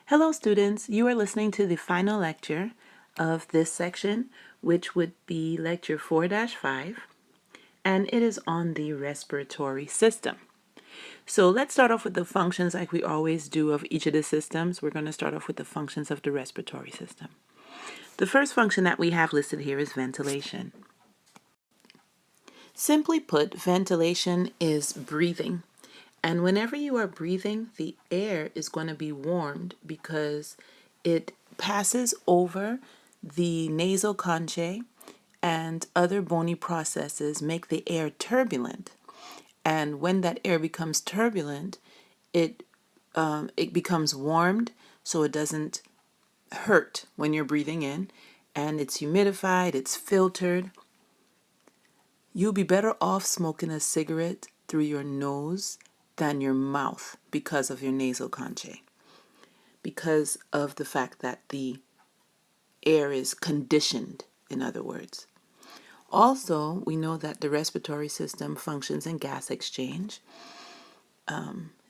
Hello students, you are listening to the final lecture of this section, which would be lecture 4-5, and it is on the respiratory system. So let's start off with the functions like we always do of each of the systems. We're going to start off with the functions of the respiratory system. The first function that we have listed here is ventilation. Simply put, ventilation is breathing. And whenever you are breathing, the air is going to be warmed because it passes over the nasal conchae, and other bony processes make the air turbulent. And when that air becomes turbulent, it becomes warmed so it doesn't hurt when you're breathing in, and it's humidified, it's filtered. You'll be better off smoking a cigarette through your nose than your mouth because of your nasal conchae, because of the fact that the air is conditioned, in other words. Also, we know that the respiratory system functions in gas exchange.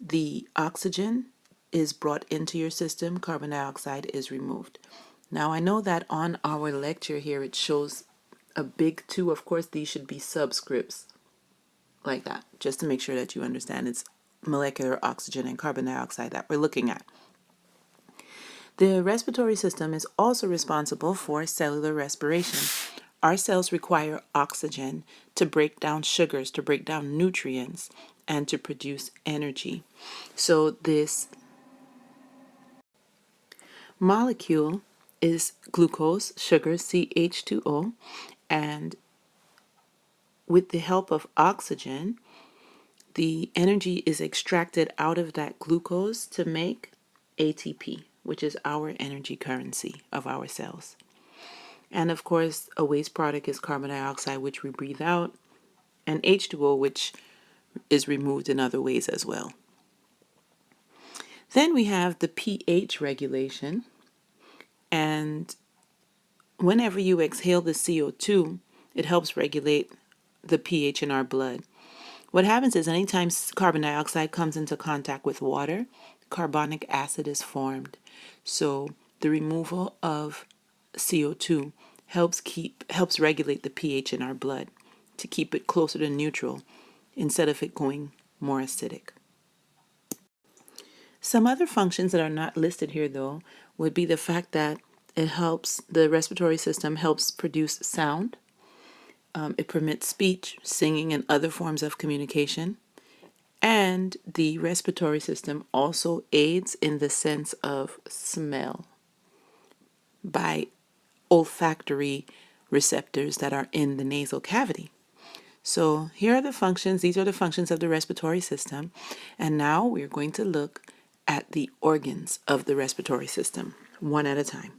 The oxygen is brought into your system, carbon dioxide is removed. Now, I know that on our lecture here it shows a big 2. Of course, these should be subscripts like that, just to make sure that you understand it's molecular oxygen and carbon dioxide that we're looking at. The respiratory system is also responsible for cellular respiration. Our cells require oxygen to break down sugars, to break down nutrients, and to produce energy. So this molecule is glucose, sugar, CH2O, and with the help of oxygen, the energy is extracted out of that glucose to make ATP, which is our energy currency of our cells. And of course, a waste product is carbon dioxide, which we breathe out, and H2O, which is removed in other ways as well. Then we have the pH regulation, and whenever you exhale the CO2, it helps regulate the pH in our blood. What happens is anytime carbon dioxide comes into contact with water, carbonic acid is formed. So the removal of CO2 helps regulate the pH in our blood to keep it closer to neutral instead of it going more acidic. Some other functions that are not listed here though would be the fact that the respiratory system helps produce sound. It permits speech, singing, and other forms of communication. And the respiratory system also aids in the sense of smell by olfactory receptors that are in the nasal cavity. So here are the functions. These are the functions of the respiratory system. And now we're going to look at the organs of the respiratory system, one at a time.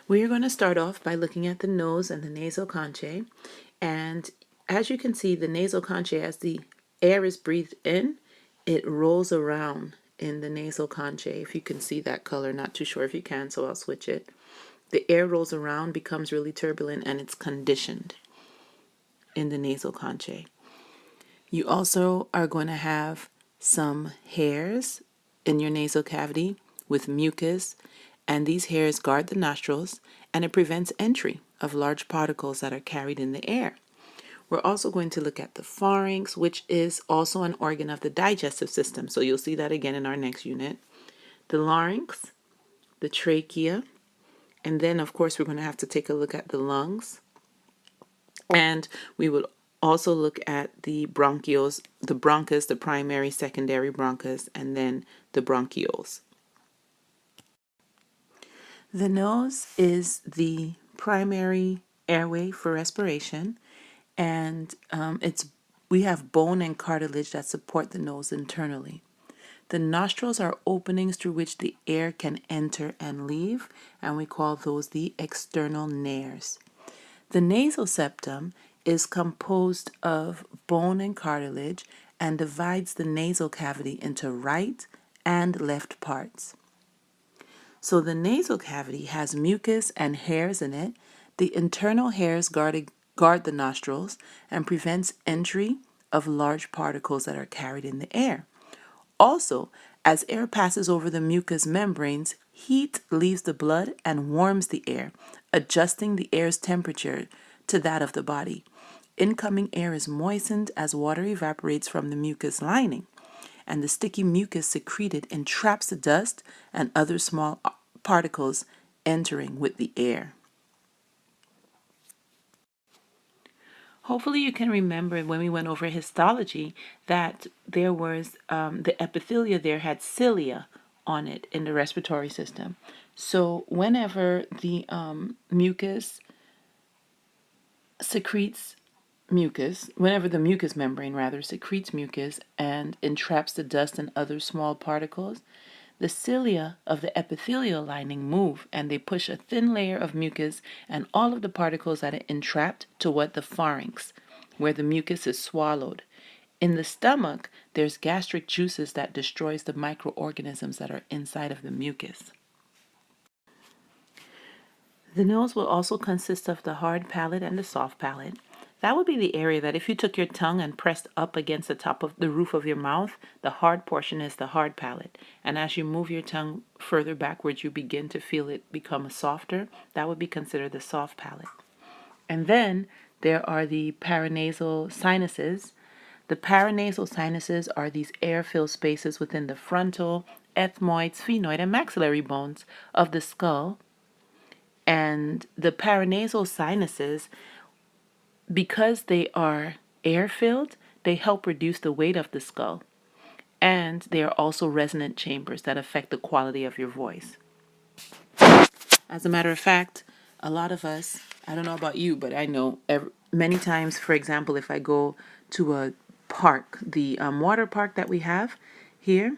We are going to start off by looking at the nose and the nasal conchae. And as you can see, the nasal conchae, as the air is breathed in, it rolls around in the nasal conchae. If you can see that color, not too sure if you can, so I'll switch it. The air rolls around, becomes really turbulent, and it's conditioned in the nasal conchae. You also are going to have some hairs in your nasal cavity with mucus, and these hairs guard the nostrils, and it prevents entry of large particles that are carried in the air. We're also going to look at the pharynx, which is also an organ of the digestive system. So you'll see that again in our next unit. The larynx, the trachea, and then of course we're going to have to take a look at the lungs. And we will also look at the bronchioles, the bronchus, the primary, secondary bronchus, and then the bronchioles. The nose is the primary airway for respiration, and we have bone and cartilage that support the nose internally. The nostrils are openings through which the air can enter and leave, and we call those the external nares. The nasal septum is composed of bone and cartilage and divides the nasal cavity into right and left parts. So the nasal cavity has mucus and hairs in it. The internal hairs guard the nostrils and prevents entry of large particles that are carried in the air. Also, As air passes over the mucous membranes, heat leaves the blood and warms the air, adjusting the air's temperature to that of the body. Incoming air is moistened as water evaporates from the mucous lining, and the sticky mucus secreted entraps the dust and other small particles entering with the air. Hopefully you can remember when we went over histology that there was the epithelia there had cilia on it in the respiratory system. So whenever the mucus secretes mucus, whenever the mucous membrane rather secretes mucus and entraps the dust and other small particles, the cilia of the epithelial lining move and they push a thin layer of mucus and all of the particles that are entrapped toward the pharynx, where the mucus is swallowed. In the stomach, there's gastric juices that destroys the microorganisms that are inside of the mucus. The nose will also consist of the hard palate and the soft palate. That would be the area that if you took your tongue and pressed up against the top of the roof of your mouth, the hard portion is the hard palate. And as you move your tongue further backwards, you begin to feel it become softer. That would be considered the soft palate. And then there are the paranasal sinuses. The paranasal sinuses are these air-filled spaces within the frontal, ethmoid, sphenoid, and maxillary bones of the skull. And the paranasal sinuses, because they are air-filled, they help reduce the weight of the skull. And they are also resonant chambers that affect the quality of your voice. As a matter of fact, a lot of us, I don't know about you, but I know many times, for example, if I go to a park, the water park that we have here,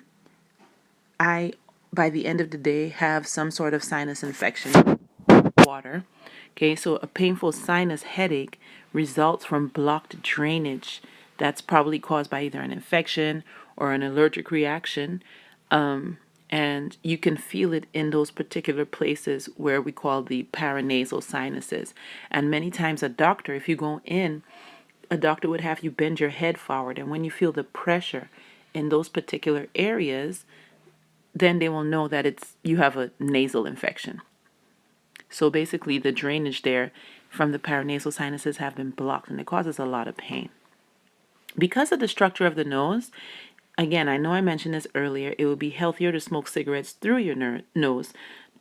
I, by the end of the day, have some sort of sinus infection. Water. Okay, so a painful sinus headache results from blocked drainage that's probably caused by either an infection or an allergic reaction. And you can feel it in those particular places where we call the paranasal sinuses. And many times a doctor, if you go in, a doctor would have you bend your head forward. And when you feel the pressure in those particular areas, then they will know that you have a nasal infection. So basically the drainage there from the paranasal sinuses have been blocked and it causes a lot of pain. Because of the structure of the nose, again, I know I mentioned this earlier, it would be healthier to smoke cigarettes through your nose,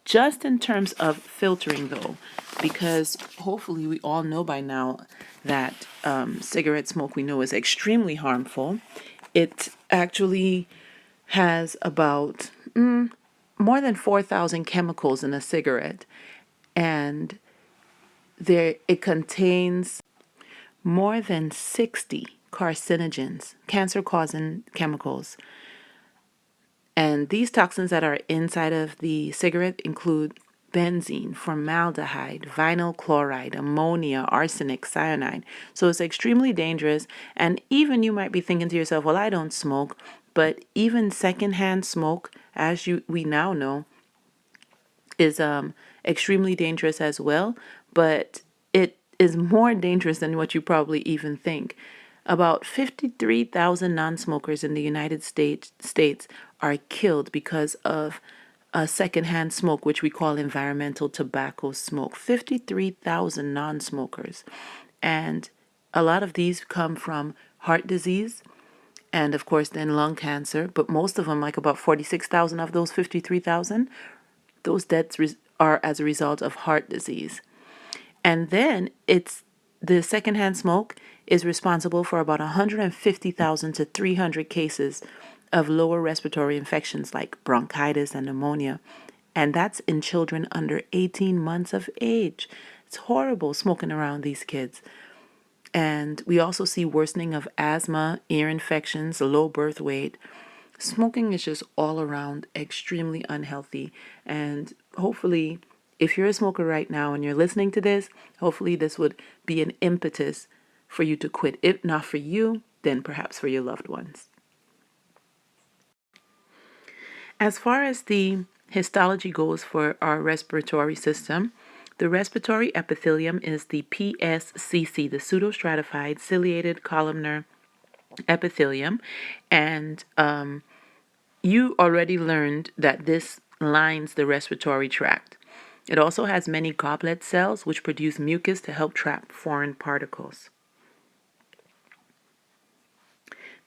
just in terms of filtering though, because hopefully we all know by now that cigarette smoke we know is extremely harmful. It actually has about more than 4,000 chemicals in a cigarette, and it contains more than 60 carcinogens, cancer-causing chemicals. And these toxins that are inside of the cigarette include benzene, formaldehyde, vinyl chloride, ammonia, arsenic, cyanide. So it's extremely dangerous. And even you might be thinking to yourself, well, I don't smoke. But even secondhand smoke, as we now know, is extremely dangerous as well. But it is more dangerous than what you probably even think. About 53,000 non-smokers in the United States are killed because of secondhand smoke, which we call environmental tobacco smoke. 53,000 non-smokers. And a lot of these come from heart disease and, of course, then lung cancer. But most of them, like about 46,000 of those 53,000, those deaths are as a result of heart disease. And then the secondhand smoke is responsible for about 150,000 to 300 cases of lower respiratory infections like bronchitis and pneumonia. And that's in children under 18 months of age. It's horrible smoking around these kids. And we also see worsening of asthma, ear infections, low birth weight. Smoking is just all around extremely unhealthy. And hopefully, if you're a smoker right now and you're listening to this, hopefully this would be an impetus for you to quit. If not for you, then perhaps for your loved ones. As far as the histology goes for our respiratory system, the respiratory epithelium is the PSCC, the pseudostratified ciliated columnar epithelium, and You already learned that this lines the respiratory tract. It also has many goblet cells which produce mucus to help trap foreign particles.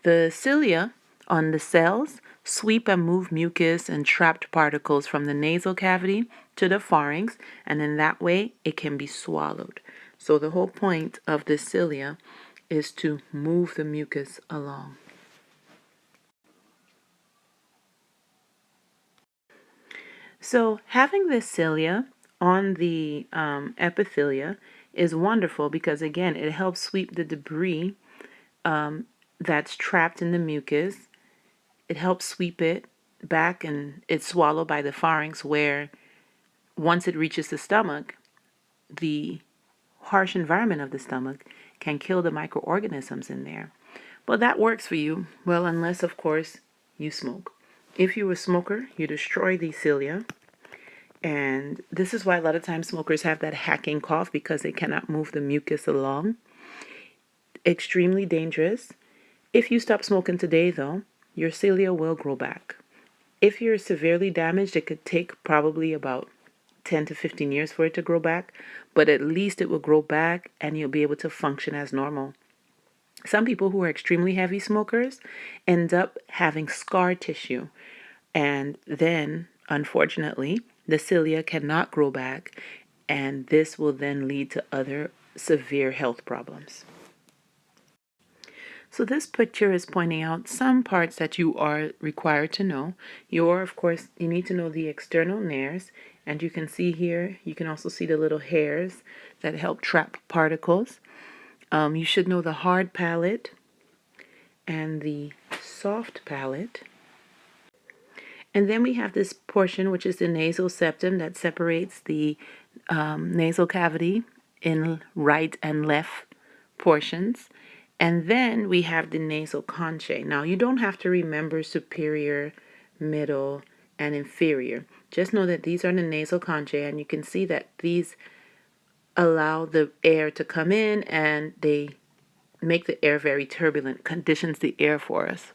The cilia on the cells sweep and move mucus and trapped particles from the nasal cavity to the pharynx, and in that way it can be swallowed. So the whole point of the cilia is to move the mucus along. So having the cilia on the epithelia is wonderful because, again, it helps sweep the debris that's trapped in the mucus. It helps sweep it back, and it's swallowed by the pharynx, where once it reaches the stomach, the harsh environment of the stomach can kill the microorganisms in there. Well, that works for you. Well, unless, of course, you smoke. If you're a smoker, you destroy the cilia. And this is why a lot of times smokers have that hacking cough, because they cannot move the mucus along. Extremely dangerous. If you stop smoking today, though, your cilia will grow back. If you're severely damaged, it could take probably about 10 to 15 years for it to grow back, but at least it will grow back and you'll be able to function as normal. Some people who are extremely heavy smokers end up having scar tissue, and then, unfortunately, the cilia cannot grow back, and this will then lead to other severe health problems. So this picture is pointing out some parts that you are required to know. Of course, you need to know the external nares, and you can see here, you can also see the little hairs that help trap particles. You should know the hard palate and the soft palate. And then we have this portion, which is the nasal septum, that separates the nasal cavity in right and left portions. And then we have the nasal conchae. Now, you don't have to remember superior, middle, and inferior. Just know that these are the nasal conchae, and you can see that these allow the air to come in, and they make the air very turbulent, conditions the air for us.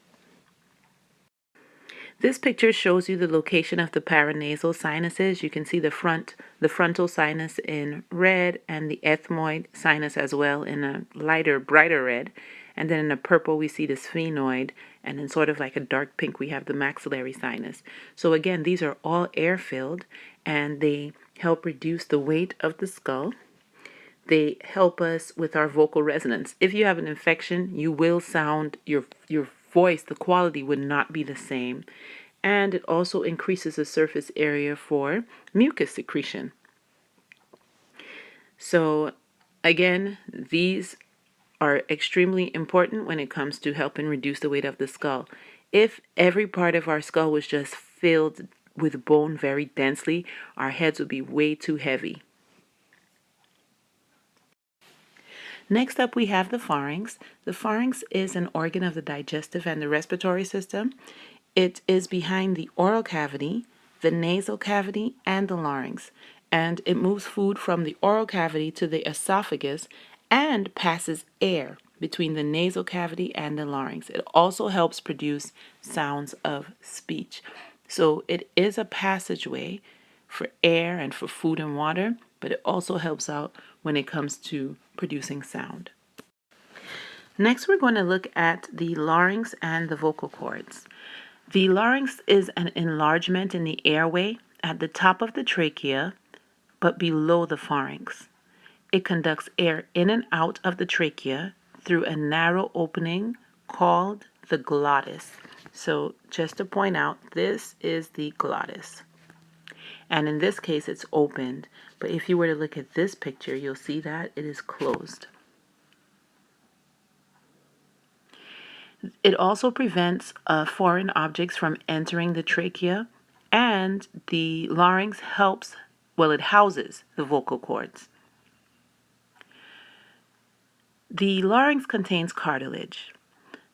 This picture shows you the location of the paranasal sinuses. You can see the frontal sinus in red, and the ethmoid sinus as well in a lighter, brighter red. And then in the purple, we see the sphenoid, and in sort of like a dark pink, we have the maxillary sinus. So again, these are all air-filled, and they help reduce the weight of the skull. They help us with our vocal resonance. If you have an infection, you will sound, your voice, the quality would not be the same. And it also increases the surface area for mucus secretion. So again, these are extremely important when it comes to helping reduce the weight of the skull. If every part of our skull was just filled with bone very densely, our heads would be way too heavy. Next up, we have the pharynx. The pharynx is an organ of the digestive and the respiratory system. It is behind the oral cavity, the nasal cavity, and the larynx. And it moves food from the oral cavity to the esophagus and passes air between the nasal cavity and the larynx. It also helps produce sounds of speech. So it is a passageway for air and for food and water, but it also helps out when it comes to producing sound. Next, we're going to look at the larynx and the vocal cords. The larynx is an enlargement in the airway at the top of the trachea, but below the pharynx. It conducts air in and out of the trachea through a narrow opening called the glottis. So just to point out, this is the glottis. And in this case, it's opened. But if you were to look at this picture, you'll see that it is closed. It also prevents foreign objects from entering the trachea, and the larynx it houses the vocal cords. The larynx contains cartilage.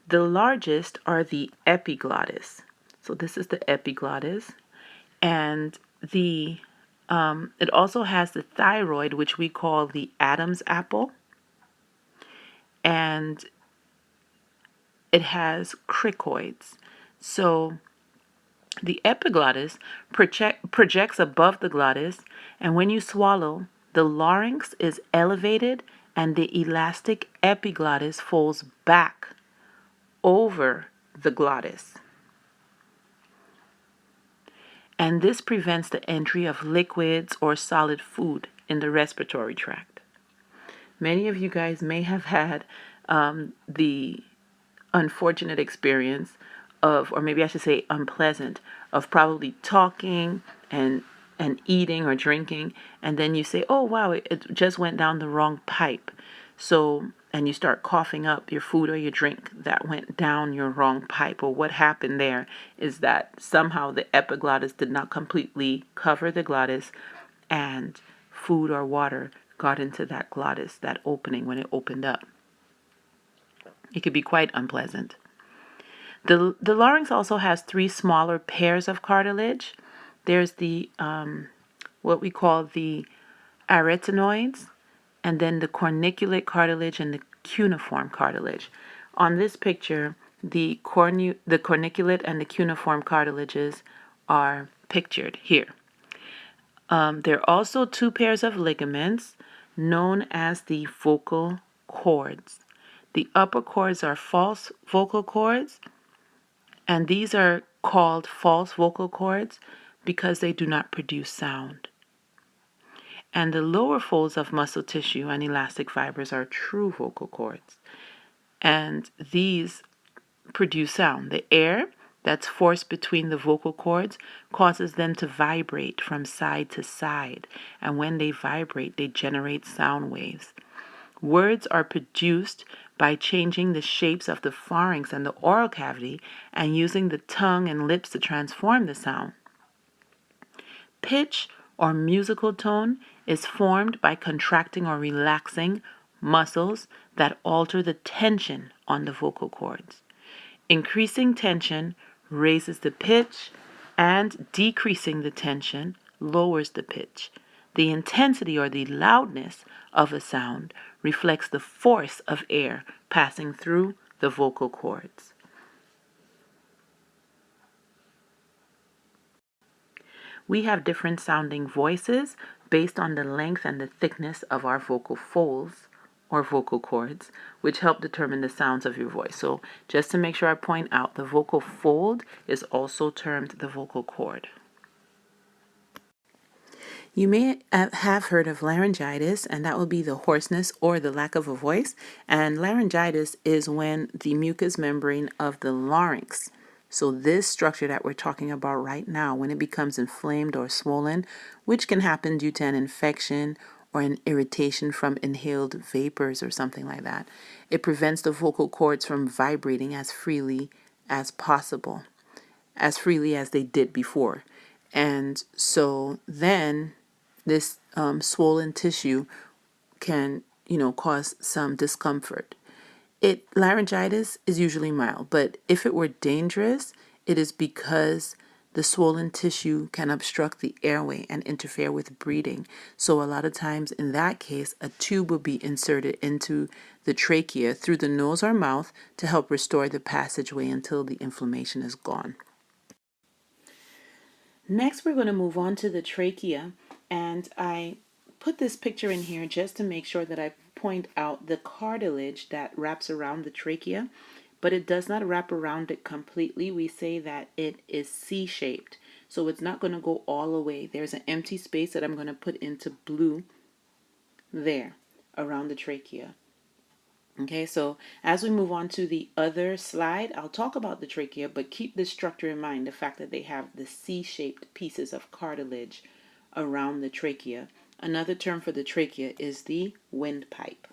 The largest are the epiglottis. So this is the epiglottis, and it also has the thyroid, which we call the Adam's apple, and it has cricoids. So The epiglottis projects above the glottis, and when you swallow, the larynx is elevated and the elastic epiglottis folds back over the glottis. And this prevents the entry of liquids or solid food in the respiratory tract. Many of you guys may have had the unfortunate experience of, or maybe I should say unpleasant, of probably talking and eating or drinking, and then you say, oh wow, it just went down the wrong pipe. So, and you start coughing up your food or your drink that went down your wrong pipe. Or what happened there is that somehow the epiglottis did not completely cover the glottis, and food or water got into that glottis, that opening when it opened up. It could be quite unpleasant. The larynx also has 3 smaller pairs of cartilage. There's the what we call the arytenoids, and then the corniculate cartilage and the cuneiform cartilage. On this picture, the corniculate and the cuneiform cartilages are pictured here. There are also 2 pairs of ligaments known as the vocal cords. The upper cords are false vocal cords, and these are called false vocal cords because they do not produce sound. And the lower folds of muscle tissue and elastic fibers are true vocal cords, and these produce sound. The air that's forced between the vocal cords causes them to vibrate from side to side, and when they vibrate, they generate sound waves. Words are produced by changing the shapes of the pharynx and the oral cavity and using the tongue and lips to transform the sound. Pitch or musical tone is formed by contracting or relaxing muscles that alter the tension on the vocal cords. Increasing tension raises the pitch, and decreasing the tension lowers the pitch. The intensity or the loudness of a sound reflects the force of air passing through the vocal cords. We have different sounding voices based on the length and the thickness of our vocal folds or vocal cords, which help determine the sounds of your voice. So just to make sure I point out, the vocal fold is also termed the vocal cord. You may have heard of laryngitis, and that will be the hoarseness or the lack of a voice. And laryngitis is when the mucous membrane of the larynx, so this structure that we're talking about right now, when it becomes inflamed or swollen, which can happen due to an infection or an irritation from inhaled vapors or something like that, it prevents the vocal cords from vibrating as freely as possible, as freely as they did before. And so then this swollen tissue can, cause some discomfort. Laryngitis is usually mild, but if it were dangerous, it is because the swollen tissue can obstruct the airway and interfere with breathing. So a lot of times in that case, a tube will be inserted into the trachea through the nose or mouth to help restore the passageway until the inflammation is gone. Next, we're going to move on to the trachea, and I put this picture in here just to make sure that I point out the cartilage that wraps around the trachea, but it does not wrap around it completely. We say that it is C-shaped, so it's not going to go all the way. There's an empty space that I'm going to put into blue there around the trachea. Okay, so as we move on to the other slide, I'll talk about the trachea, but keep this structure in mind, the fact that they have the C-shaped pieces of cartilage around the trachea. Another term for the trachea is the windpipe.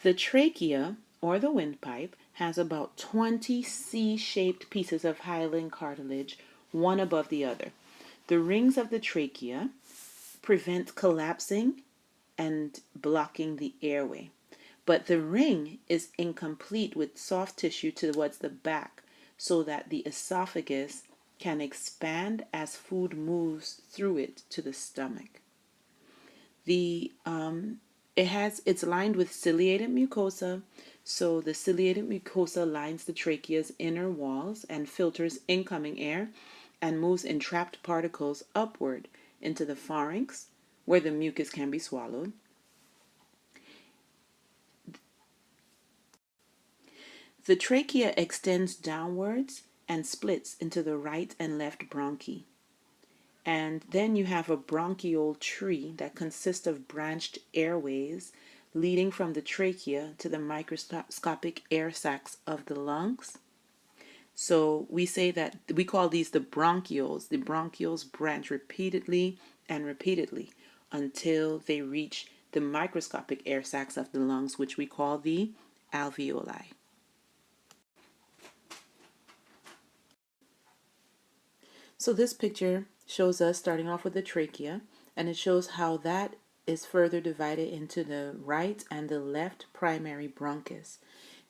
The trachea, or the windpipe, has about 20 C-shaped pieces of hyaline cartilage, one above the other. The rings of the trachea prevent collapsing and blocking the airway. But the ring is incomplete with soft tissue towards the back so that the esophagus can expand as food moves through it to the stomach. It's lined with ciliated mucosa, So the ciliated mucosa lines the trachea's inner walls and filters incoming air and moves entrapped particles upward into the pharynx, where the mucus can be swallowed. The trachea extends downwards and splits into the right and left bronchi. And then you have a bronchiole tree that consists of branched airways leading from the trachea to the microscopic air sacs of the lungs. So we say that we call these the bronchioles. The bronchioles branch repeatedly and repeatedly until they reach the microscopic air sacs of the lungs, which we call the alveoli. So this picture shows us starting off with the trachea, and it shows how that is further divided into the right and the left primary bronchus.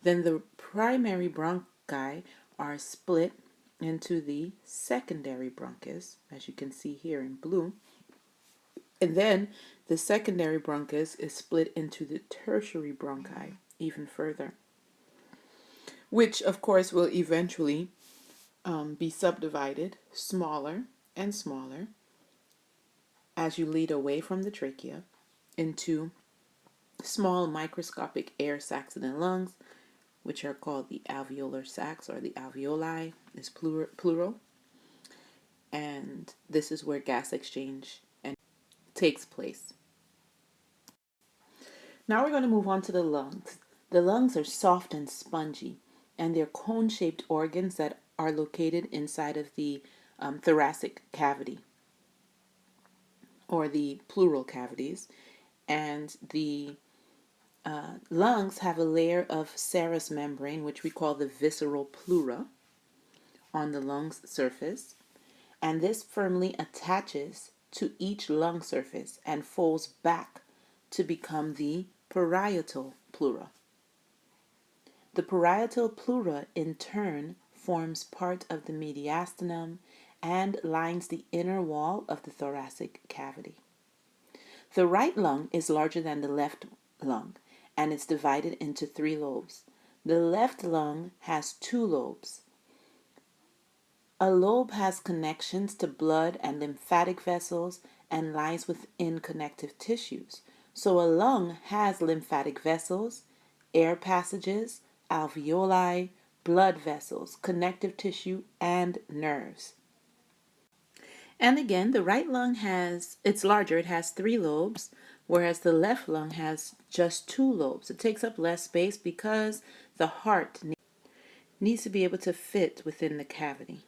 Then the primary bronchi are split into the secondary bronchus, as you can see here in blue. And then the secondary bronchus is split into the tertiary bronchi even further, which of course will eventually be subdivided smaller and smaller as you lead away from the trachea into small microscopic air sacs in the lungs, which are called the alveolar sacs, or the alveoli is plural. And this is where gas exchange takes place. Now we're going to move on to the lungs. The lungs are soft and spongy, and they're cone-shaped organs that are located inside of the thoracic cavity, or the pleural cavities. And the lungs have a layer of serous membrane, which we call the visceral pleura, on the lung's surface. And this firmly attaches to each lung surface and folds back to become the parietal pleura. The parietal pleura, in turn, forms part of the mediastinum and lines the inner wall of the thoracic cavity. The right lung is larger than the left lung, and it's divided into 3 lobes. The left lung has 2 lobes. A lobe has connections to blood and lymphatic vessels and lies within connective tissues. So a lung has lymphatic vessels, air passages, alveoli, blood vessels, connective tissue, and nerves. And again, the right lung it's larger, it has 3 lobes, whereas the left lung has just 2 lobes. It takes up less space because the heart needs to be able to fit within the cavity.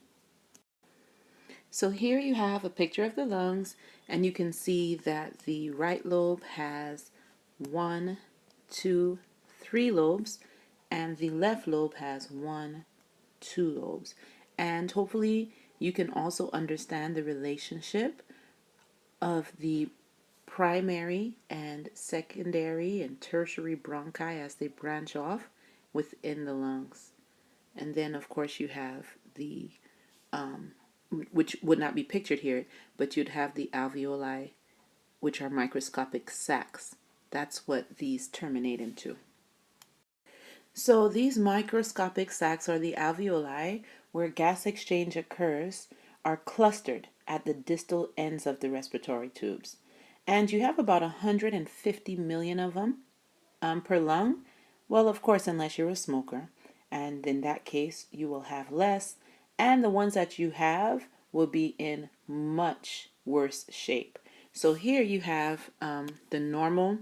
So here you have a picture of the lungs, and you can see that the right lobe has 1, 2, 3 lobes, and the left lobe has 1, 2 lobes. And hopefully you can also understand the relationship of the primary and secondary and tertiary bronchi as they branch off within the lungs. And then of course you have the which would not be pictured here, but you'd have the alveoli, which are microscopic sacs. That's what these terminate into. So these microscopic sacs, or the alveoli, where gas exchange occurs, are clustered at the distal ends of the respiratory tubes. And you have about 150 million of them per lung. Well, of course, unless you're a smoker. And in that case, you will have less. And the ones that you have will be in much worse shape. So here you have the normal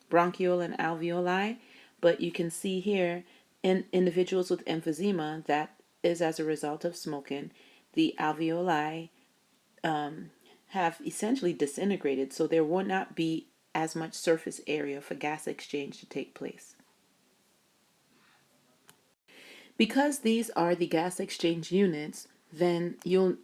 bronchiole and alveoli, but you can see here in individuals with emphysema, that is as a result of smoking, the alveoli have essentially disintegrated, so there will not be as much surface area for gas exchange to take place. Because these are the gas exchange units, then you'll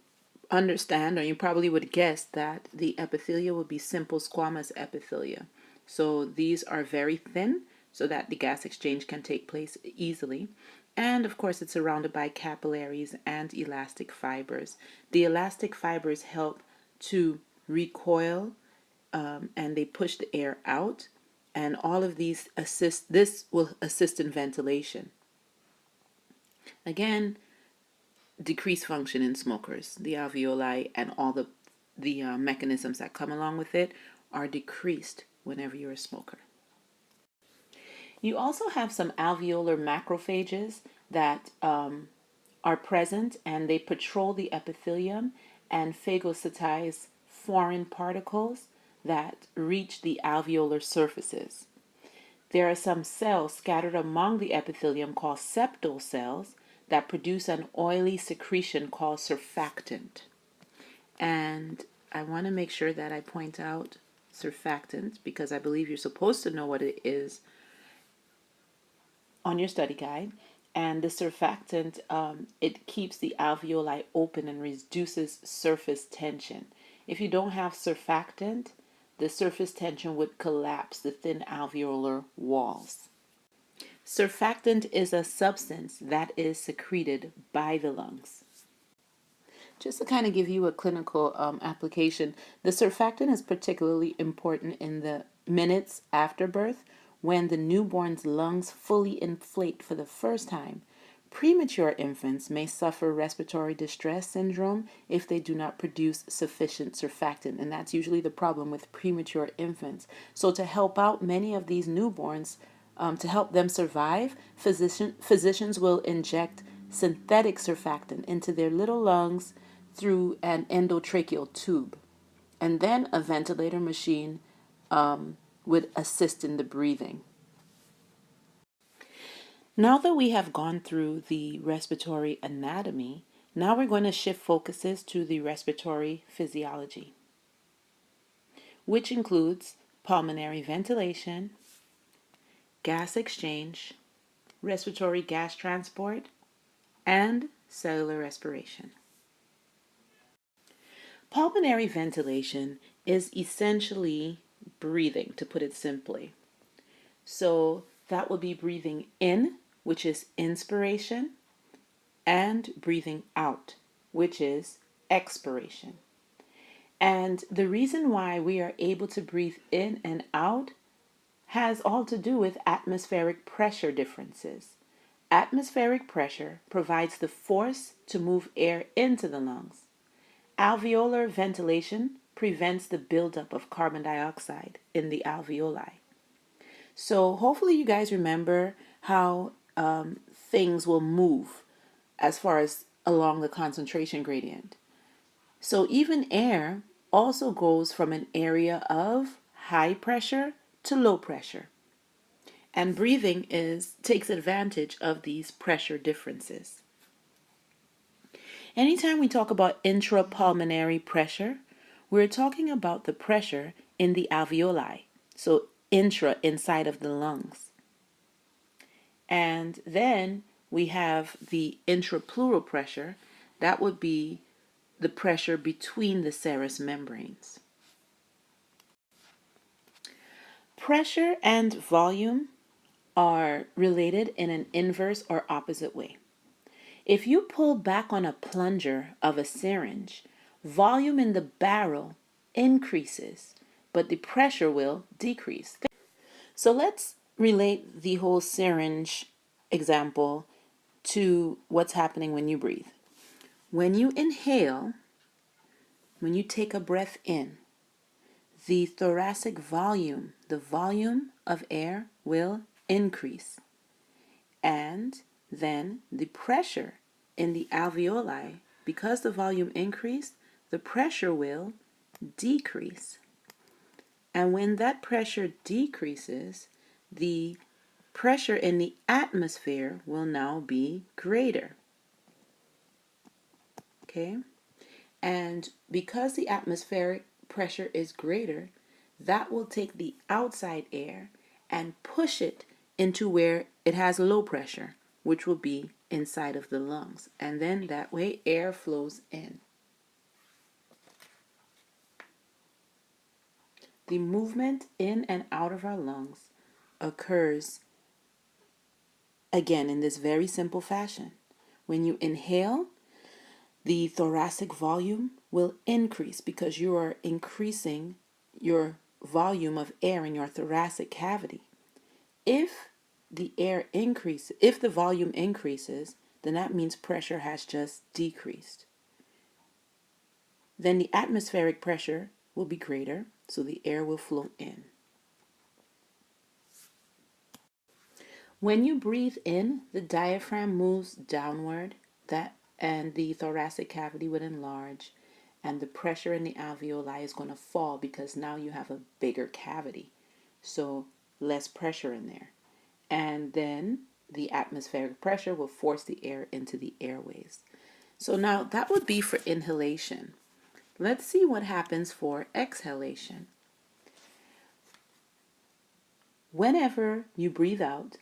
understand, or you probably would guess, that the epithelia will be simple squamous epithelia. So these are very thin so that the gas exchange can take place easily. And of course, it's surrounded by capillaries and elastic fibers. The elastic fibers help to recoil and they push the air out. And all of these this will assist in ventilation. Again, decreased function in smokers. The alveoli and all the mechanisms that come along with it are decreased whenever you're a smoker. You also have some alveolar macrophages that are present, and they patrol the epithelium and phagocytize foreign particles that reach the alveolar surfaces. There are some cells scattered among the epithelium called septal cells that produce an oily secretion called surfactant. And I want to make sure that I point out surfactant because I believe you're supposed to know what it is on your study guide. And the surfactant, it keeps the alveoli open and reduces surface tension. If you don't have surfactant, the surface tension would collapse the thin alveolar walls. Surfactant is a substance that is secreted by the lungs. Just to kind of give you a clinical application, the surfactant is particularly important in the minutes after birth when the newborn's lungs fully inflate for the first time. Premature infants may suffer respiratory distress syndrome if they do not produce sufficient surfactant, and that's usually the problem with premature infants. So to help out many of these newborns, to help them survive, physicians will inject synthetic surfactant into their little lungs through an endotracheal tube. And then a ventilator machine would assist in the breathing. Now that we have gone through the respiratory anatomy, now we're going to shift focuses to the respiratory physiology, which includes pulmonary ventilation, gas exchange, respiratory gas transport, and cellular respiration. Pulmonary ventilation is essentially breathing, to put it simply. So that would be breathing in, which is inspiration, and breathing out, which is expiration. And the reason why we are able to breathe in and out has all to do with atmospheric pressure differences. Atmospheric pressure provides the force to move air into the lungs. Alveolar ventilation prevents the buildup of carbon dioxide in the alveoli. So hopefully you guys remember how things will move as far as along the concentration gradient. So even air also goes from an area of high pressure to low pressure. And breathing takes advantage of these pressure differences. Anytime we talk about intrapulmonary pressure, we're talking about the pressure in the alveoli. So intra, inside of the lungs. And then we have the intrapleural pressure. That would be the pressure between the serous membranes. Pressure and volume are related in an inverse or opposite way. If you pull back on a plunger of a syringe, volume in the barrel increases, but the pressure will decrease. So let's relate the whole syringe example to what's happening when you breathe. When you inhale, when you take a breath in, the thoracic volume, the volume of air will increase. And then the pressure in the alveoli, because the volume increased, the pressure will decrease. And when that pressure decreases, the pressure in the atmosphere will now be greater. Okay? And because the atmospheric pressure is greater, that will take the outside air and push it into where it has low pressure, which will be inside of the lungs. And then that way air flows in. The movement in and out of our lungs occurs again in this very simple fashion. When you inhale, the thoracic volume will increase because you are increasing your volume of air in your thoracic cavity. If if the volume increases, then that means pressure has just decreased. Then the atmospheric pressure will be greater, so the air will flow in. When you breathe in, the diaphragm moves downward, and the thoracic cavity would enlarge, and the pressure in the alveoli is going to fall because now you have a bigger cavity. So less pressure in there. And then the atmospheric pressure will force the air into the airways. So now that would be for inhalation. Let's see what happens for exhalation. Whenever you breathe out,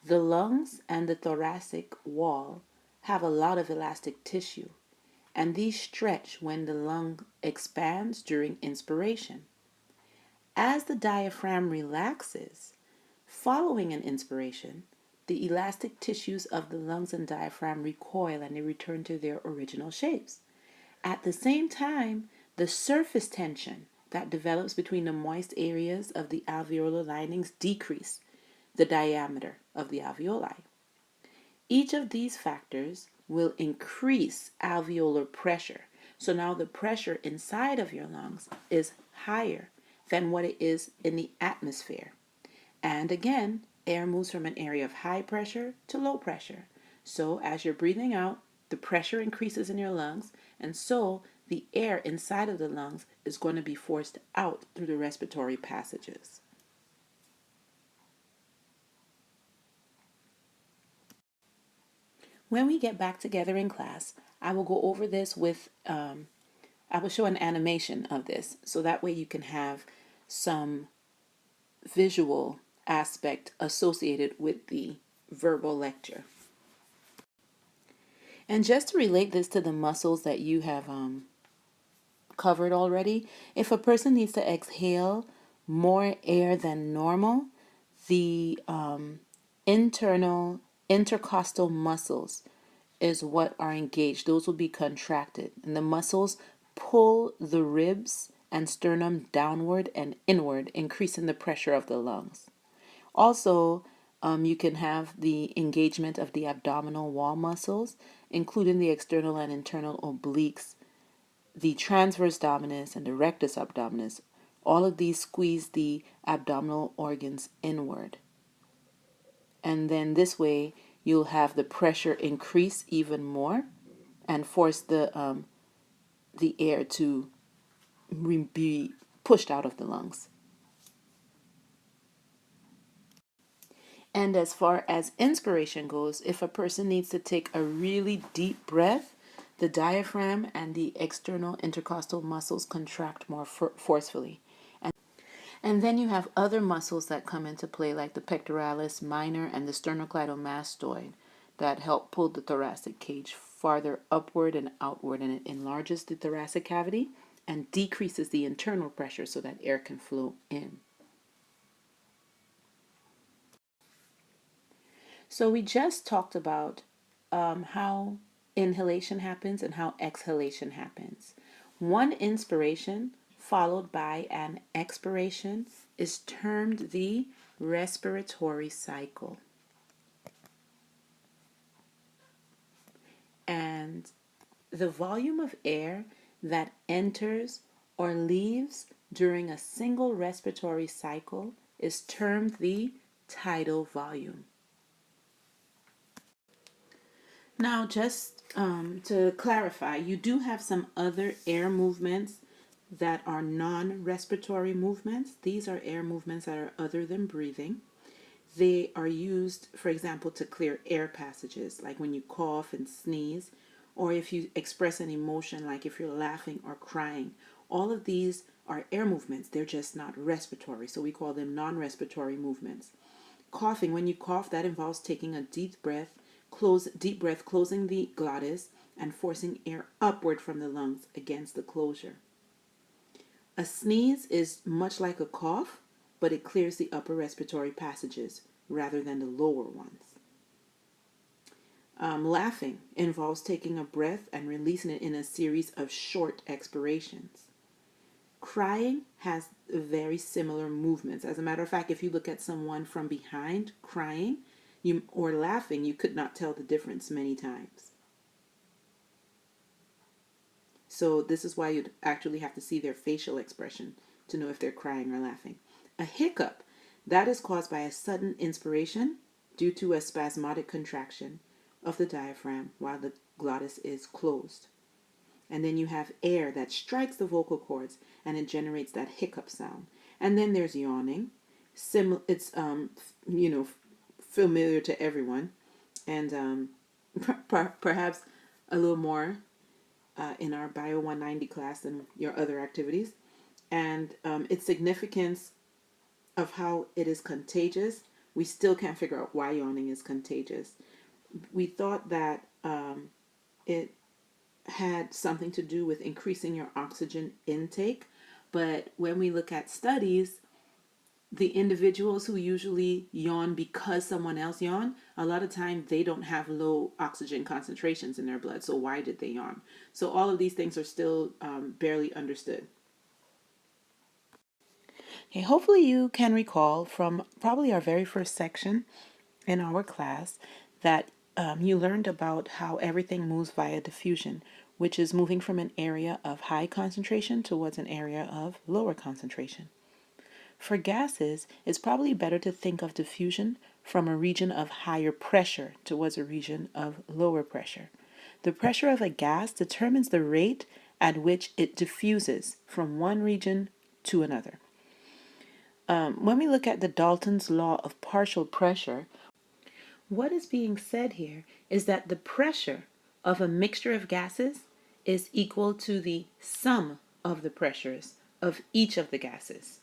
the lungs and the thoracic wall have a lot of elastic tissue, and these stretch when the lung expands during inspiration. As the diaphragm relaxes, following an inspiration, the elastic tissues of the lungs and diaphragm recoil and they return to their original shapes. At the same time, the surface tension that develops between the moist areas of the alveolar linings decrease the diameter of the alveoli. Each of these factors will increase alveolar pressure. So now the pressure inside of your lungs is higher than what it is in the atmosphere. And again, air moves from an area of high pressure to low pressure. So as you're breathing out, the pressure increases in your lungs, and so the air inside of the lungs is going to be forced out through the respiratory passages. When we get back together in class, I will go over this I will show an animation of this, so that way you can have some visual aspect associated with the verbal lecture. And just to relate this to the muscles that you have covered already, if a person needs to exhale more air than normal, the internal intercostal muscles is what are engaged. Those will be contracted, and the muscles pull the ribs and sternum downward and inward, increasing the pressure of the lungs. Also, you can have the engagement of the abdominal wall muscles, including the external and internal obliques, the transverse abdominis, and the rectus abdominis. All of these squeeze the abdominal organs inward. And then this way, you'll have the pressure increase even more and force the air to be pushed out of the lungs. And as far as inspiration goes, if a person needs to take a really deep breath, the diaphragm and the external intercostal muscles contract more forcefully. And then you have other muscles that come into play, like the pectoralis minor and the sternocleidomastoid, that help pull the thoracic cage farther upward and outward, and it enlarges the thoracic cavity and decreases the internal pressure so that air can flow in. So we just talked about how inhalation happens and how exhalation happens. One inspiration followed by an expiration is termed the respiratory cycle. And the volume of air that enters or leaves during a single respiratory cycle is termed the tidal volume. Now, just to clarify, you do have some other air movements that are non-respiratory movements. These are air movements that are other than breathing. They are used, for example, to clear air passages, like when you cough and sneeze, or if you express an emotion, like if you're laughing or crying. All of these are air movements. They're just not respiratory, so we call them non-respiratory movements. Coughing, when you cough, that involves taking a deep breath, closing the glottis and forcing air upward from the lungs against the closure. A sneeze is much like a cough, but it clears the upper respiratory passages rather than the lower ones. Laughing involves taking a breath and releasing it in a series of short expirations. Crying has very similar movements. As a matter of fact, if you look at someone from behind crying or laughing, you could not tell the difference many times. So this is why you'd actually have to see their facial expression to know if they're crying or laughing. A hiccup, that is caused by a sudden inspiration due to a spasmodic contraction of the diaphragm while the glottis is closed. And then you have air that strikes the vocal cords and it generates that hiccup sound. And then there's yawning. It's familiar to everyone, and perhaps a little more in our Bio 190 class than your other activities. And its significance of how it is contagious, we still can't figure out why yawning is contagious. We thought that it had something to do with increasing your oxygen intake, but when we look at studies, the individuals who usually yawn because someone else yawned, a lot of time they don't have low oxygen concentrations in their blood. So why did they yawn? So all of these things are still barely understood. Okay, hopefully you can recall from probably our very first section in our class that you learned about how everything moves via diffusion, which is moving from an area of high concentration towards an area of lower concentration. For gases, it's probably better to think of diffusion from a region of higher pressure towards a region of lower pressure. The pressure of a gas determines the rate at which it diffuses from one region to another. When we look at the Dalton's law of partial pressure, what is being said here is that the pressure of a mixture of gases is equal to the sum of the pressures of each of the gases.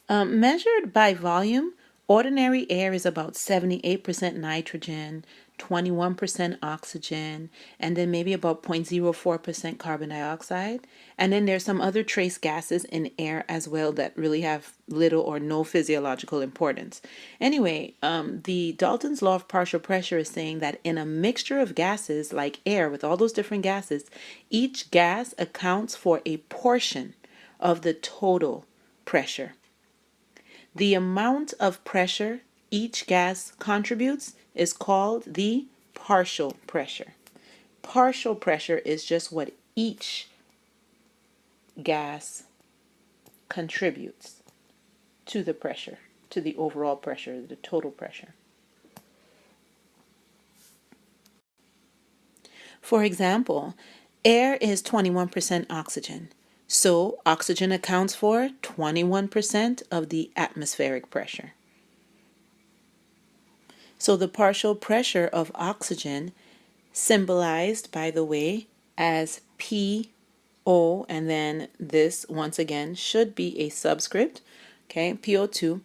Measured by volume, ordinary air is about 78% nitrogen, 21% oxygen, and then maybe about 0.04% carbon dioxide. And then there's some other trace gases in air as well that really have little or no physiological importance. Anyway, the Dalton's law of partial pressure is saying that in a mixture of gases like air with all those different gases, each gas accounts for a portion of the total pressure. The amount of pressure each gas contributes is called the partial pressure. Partial pressure is just what each gas contributes to the pressure, to the overall pressure, the total pressure. For example, air is 21% oxygen. So oxygen accounts for 21% of the atmospheric pressure. So the partial pressure of oxygen, symbolized, by the way, as PO, and then this, once again, should be a subscript, okay, PO2.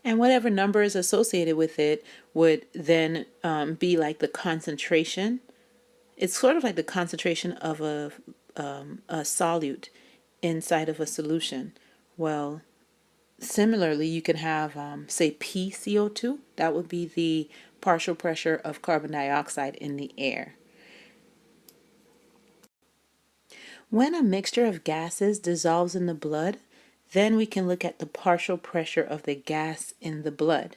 And whatever number is associated with it would then be like the concentration. It's sort of like the concentration of a solute inside of a solution. Well, similarly, you can have, say, PCO2. That would be the partial pressure of carbon dioxide in the air. When a mixture of gases dissolves in the blood, then we can look at the partial pressure of the gas in the blood.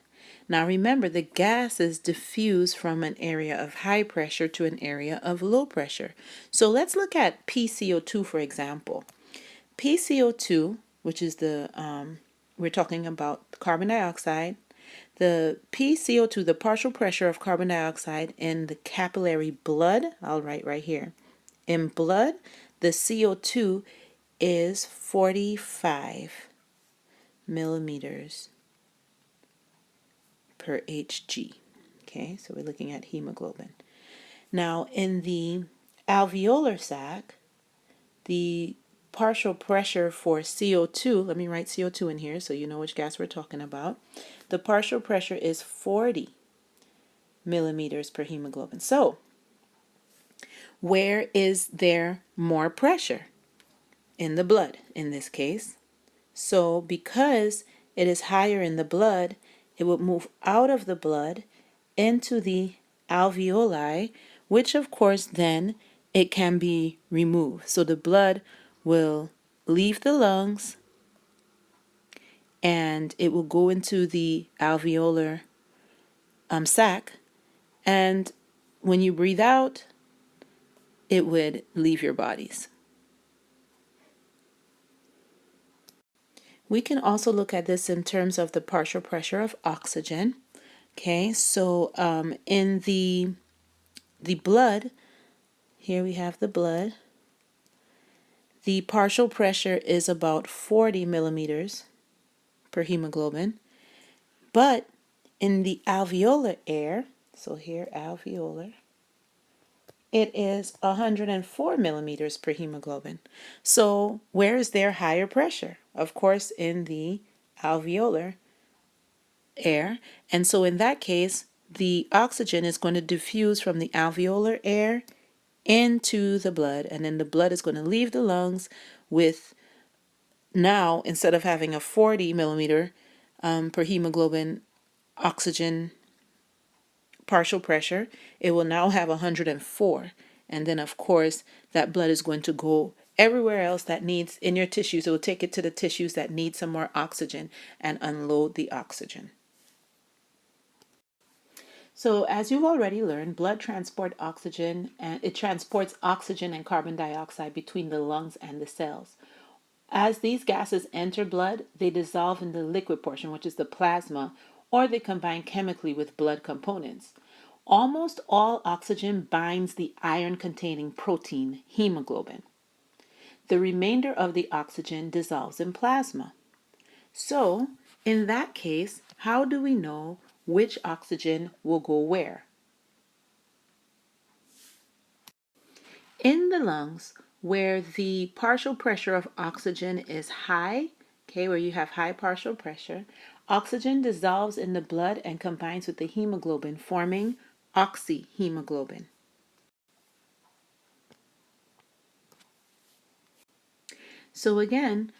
Now remember, the gases diffuse from an area of high pressure to an area of low pressure. So let's look at PCO2, for example. PCO2, which is we're talking about carbon dioxide. The PCO2, the partial pressure of carbon dioxide in the capillary blood, I'll write right here. In blood, the CO2 is 45 millimeters per Hg. Okay, so we're looking at hemoglobin. Now, in the alveolar sac, the partial pressure for CO2, let me write CO2 in here so you know which gas we're talking about. The partial pressure is 40 millimeters per hemoglobin. So, where is there more pressure? In the blood, in this case. So, because it is higher in the blood, it would move out of the blood into the alveoli, which of course then it can be removed. So the blood will leave the lungs and it will go into the alveolar sac. And when you breathe out, it would leave your bodies. We can also look at this in terms of the partial pressure of oxygen. Okay, so in the blood, here we have the blood. The partial pressure is about 40 millimeters per hemoglobin, but in the alveolar air, so here alveolar, it is 104 millimeters per hemoglobin. So where is there higher pressure? Of course, in the alveolar air. And so in that case, the oxygen is going to diffuse from the alveolar air into the blood, and then the blood is going to leave the lungs with, now instead of having a 40 millimeter per hemoglobin oxygen partial pressure, it will now have 104. And then, of course, that blood is going to go everywhere else that needs in your tissues. It will take it to the tissues that need some more oxygen and unload the oxygen. So, as you've already learned, blood transports oxygen, and it transports oxygen and carbon dioxide between the lungs and the cells. As these gases enter blood, they dissolve in the liquid portion, which is the plasma, or they combine chemically with blood components. Almost all oxygen binds the iron-containing protein, hemoglobin. The remainder of the oxygen dissolves in plasma. So, in that case, how do we know which oxygen will go where? In the lungs, where the partial pressure of oxygen is high, okay, where you have high partial pressure, oxygen dissolves in the blood and combines with the hemoglobin, forming oxyhemoglobin. So again,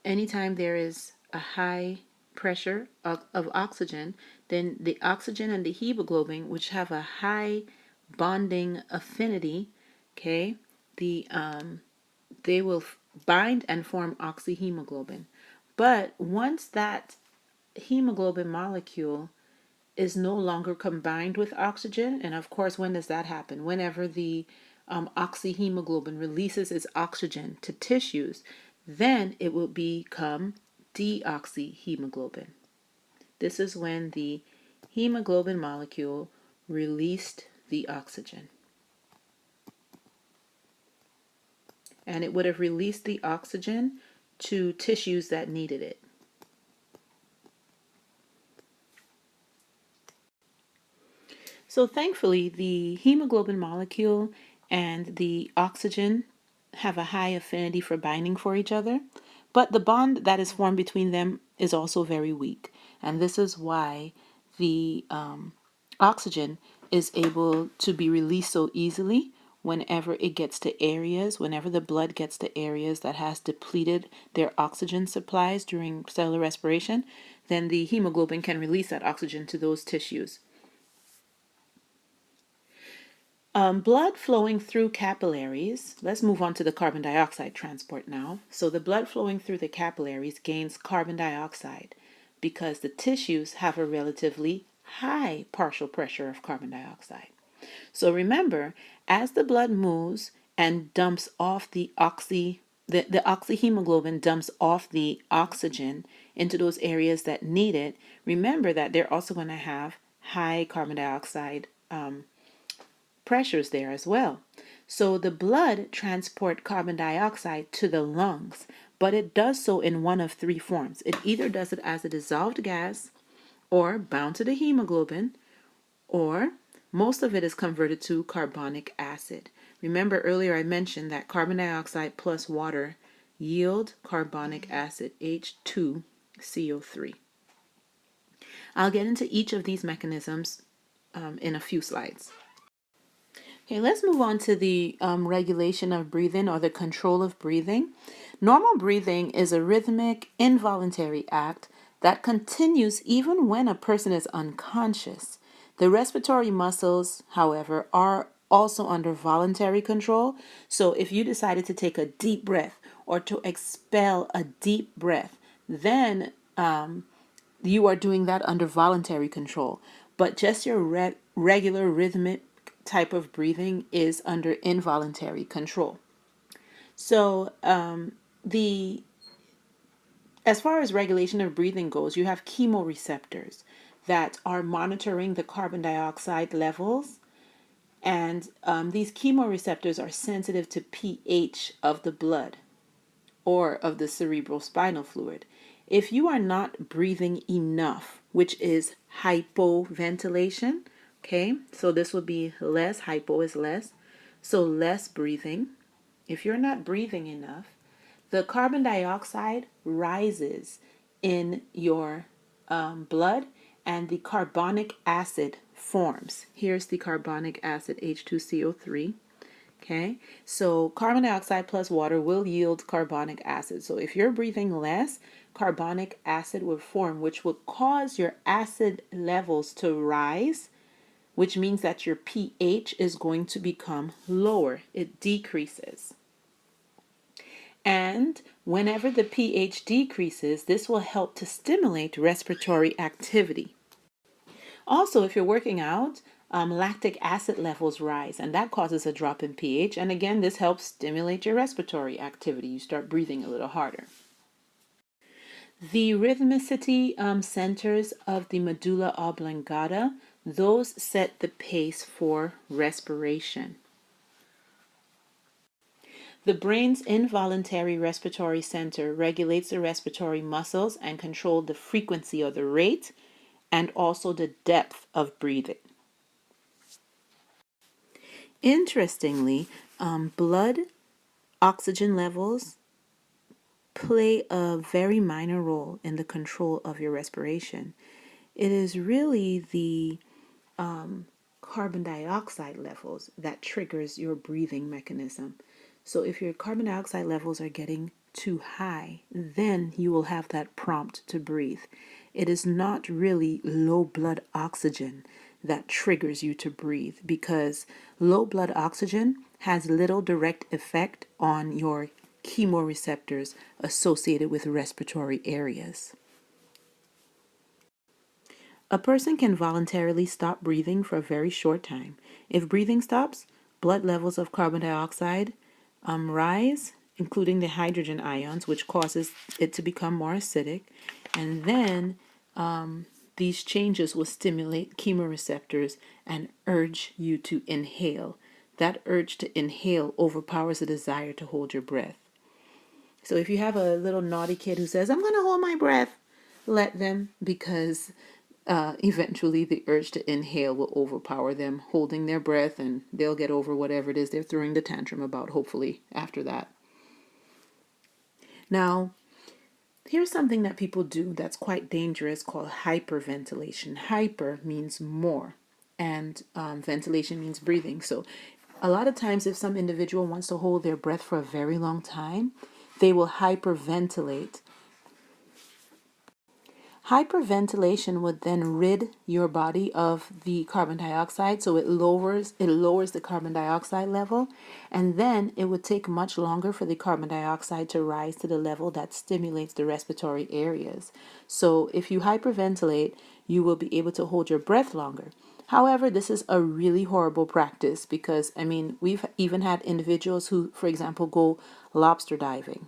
anytime there is a high pressure of oxygen, then the oxygen and the hemoglobin, which have a high bonding affinity, okay, they will bind and form oxyhemoglobin. But once that hemoglobin molecule is no longer combined with oxygen, and of course, when does that happen? Whenever the oxyhemoglobin releases its oxygen to tissues, then it will become deoxyhemoglobin. This is when the hemoglobin molecule released the oxygen. And it would have released the oxygen to tissues that needed it. So thankfully, the hemoglobin molecule and the oxygen have a high affinity for binding for each other, but the bond that is formed between them is also very weak. And this is why the oxygen is able to be released so easily whenever it gets to areas, whenever the blood gets to areas that has depleted their oxygen supplies during cellular respiration, then the hemoglobin can release that oxygen to those tissues. Blood flowing through capillaries. Let's move on to the carbon dioxide transport now. So the blood flowing through the capillaries gains carbon dioxide because the tissues have a relatively high partial pressure of carbon dioxide. So remember, as the blood moves and dumps off the oxyhemoglobin dumps off the oxygen into those areas that need it, remember that they're also going to have high carbon dioxide pressures there as well. So the blood transports carbon dioxide to the lungs, but it does so in one of three forms. It either does it as a dissolved gas, or bound to the hemoglobin, or most of it is converted to carbonic acid. Remember earlier I mentioned that carbon dioxide plus water yield carbonic acid, H2CO3. I'll get into each of these mechanisms in a few slides. Okay, let's move on to the regulation of breathing, or the control of breathing. Normal breathing is a rhythmic, involuntary act that continues even when a person is unconscious. The respiratory muscles, however, are also under voluntary control. So if you decided to take a deep breath or to expel a deep breath, then you are doing that under voluntary control. But just your regular rhythmic type of breathing is under involuntary control. So the as far as regulation of breathing goes, you have chemoreceptors that are monitoring the carbon dioxide levels. And these chemoreceptors are sensitive to pH of the blood or of the cerebral spinal fluid. If you are not breathing enough, which is hypoventilation, okay, so this would be less, hypo is less, so less breathing. If you're not breathing enough, the carbon dioxide rises in your blood and the carbonic acid forms. Here's the carbonic acid, H2CO3. Okay, so carbon dioxide plus water will yield carbonic acid. So if you're breathing less, carbonic acid will form, which will cause your acid levels to rise, which means that your pH is going to become lower. It decreases. And whenever the pH decreases, this will help to stimulate respiratory activity. Also, if you're working out, lactic acid levels rise, and that causes a drop in pH. And again, this helps stimulate your respiratory activity. You start breathing a little harder. The rhythmicity centers of the medulla oblongata, those set the pace for respiration. The brain's involuntary respiratory center regulates the respiratory muscles and controls the frequency or the rate and also the depth of breathing. Interestingly, blood oxygen levels play a very minor role in the control of your respiration. It is really the carbon dioxide levels that triggers your breathing mechanism. So if your carbon dioxide levels are getting too high, then you will have that prompt to breathe. It is not really low blood oxygen that triggers you to breathe, because low blood oxygen has little direct effect on your chemoreceptors associated with respiratory areas. A person can voluntarily stop breathing for a very short time. If breathing stops, blood levels of carbon dioxide rise, including the hydrogen ions, which causes it to become more acidic. And then these changes will stimulate chemoreceptors and urge you to inhale. That urge to inhale overpowers the desire to hold your breath. So if you have a little naughty kid who says, I'm going to hold my breath, let them, because eventually the urge to inhale will overpower them holding their breath, and they'll get over whatever it is they're throwing the tantrum about, hopefully, after that. Now, here's something that people do that's quite dangerous called hyperventilation. Hyper means more, and ventilation means breathing. So a lot of times if some individual wants to hold their breath for a very long time, they will hyperventilate. Hyperventilation would then rid your body of the carbon dioxide, so it lowers the carbon dioxide level, and then it would take much longer for the carbon dioxide to rise to the level that stimulates the respiratory areas. So if you hyperventilate, you will be able to hold your breath longer. However, this is a really horrible practice because, we've even had individuals who, for example, go lobster diving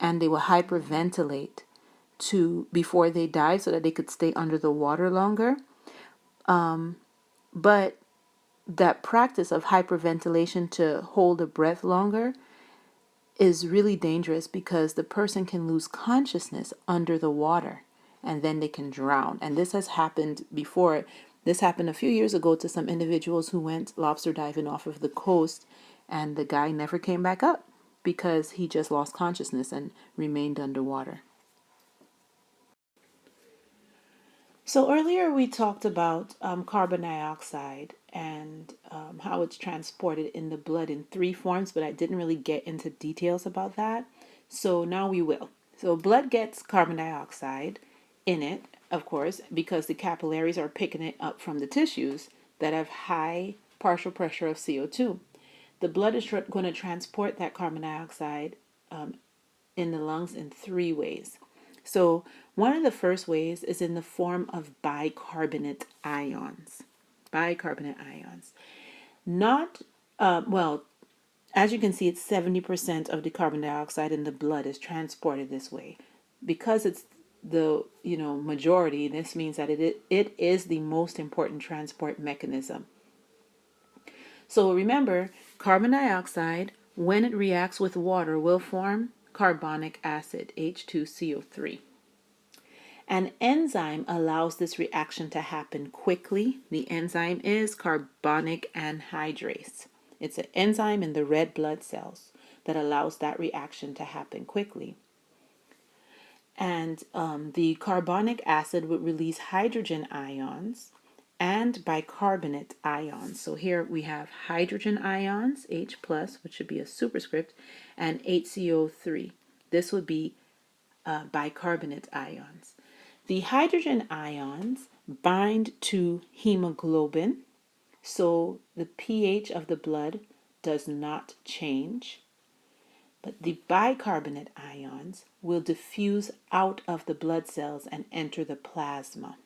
and they will hyperventilate before they dive so that they could stay under the water longer. But that practice of hyperventilation to hold a breath longer is really dangerous because the person can lose consciousness under the water and then they can drown. And this has happened before. This happened a few years ago to some individuals who went lobster diving off of the coast, and the guy never came back up because he just lost consciousness and remained underwater. So earlier we talked about carbon dioxide and how it's transported in the blood in three forms, but I didn't really get into details about that. So now we will. So blood gets carbon dioxide in it, of course, because the capillaries are picking it up from the tissues that have high partial pressure of CO2. The blood is going to transport that carbon dioxide in the lungs in three ways. So, one of the first ways is in the form of bicarbonate ions. Bicarbonate ions. Not, well, as you can see, it's 70% of the carbon dioxide in the blood is transported this way. Because it's the majority, this means that it is the most important transport mechanism. So remember, carbon dioxide, when it reacts with water, will form carbonic acid, H2CO3. An enzyme allows this reaction to happen quickly. The enzyme is carbonic anhydrase. It's an enzyme in the red blood cells that allows that reaction to happen quickly. And the carbonic acid would release hydrogen ions and bicarbonate ions. So here we have hydrogen ions, H plus, which should be a superscript, and HCO3. This would be bicarbonate ions. The hydrogen ions bind to hemoglobin, so the pH of the blood does not change. But the bicarbonate ions will diffuse out of the blood cells and enter the plasma.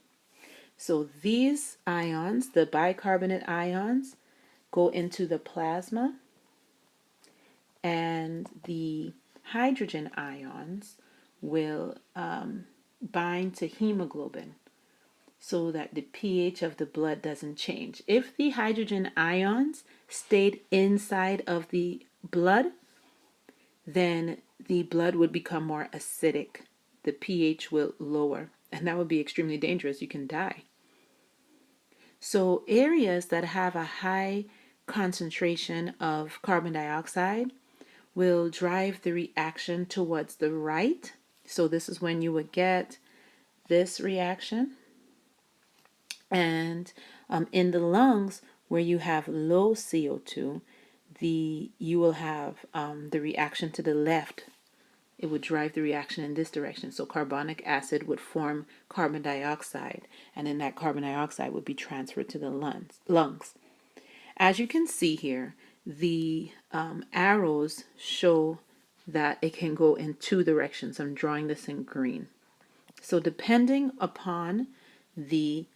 So these ions, the bicarbonate ions, go into the plasma, and the hydrogen ions will bind to hemoglobin so that the pH of the blood doesn't change. If the hydrogen ions stayed inside of the blood, then the blood would become more acidic. The pH will lower, and that would be extremely dangerous. You can die. So areas that have a high concentration of carbon dioxide will drive the reaction towards the right. So this is when you would get this reaction. And in the lungs, where you have low CO2, you will have the reaction to the left. It would drive the reaction in this direction. So carbonic acid would form carbon dioxide, and then that carbon dioxide would be transferred to the lungs. As you can see here, the arrows show that it can go in two directions. I'm drawing this in green. So depending upon the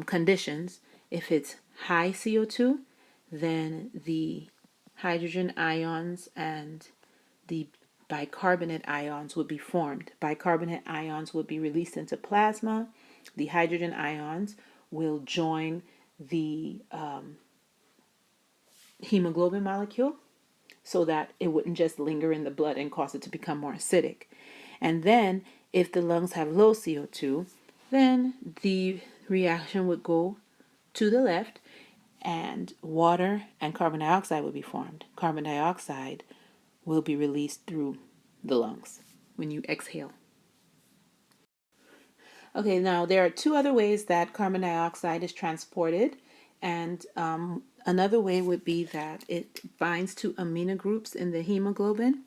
conditions, if it's high CO2, then the hydrogen ions and the bicarbonate ions would be formed. Bicarbonate ions would be released into plasma. The hydrogen ions will join the hemoglobin molecule so that it wouldn't just linger in the blood and cause it to become more acidic. And then if the lungs have low CO2, then the reaction would go to the left, and water and carbon dioxide will be formed. Carbon dioxide will be released through the lungs when you exhale. Okay, now there are two other ways that carbon dioxide is transported, and another way would be that it binds to amino groups in the hemoglobin,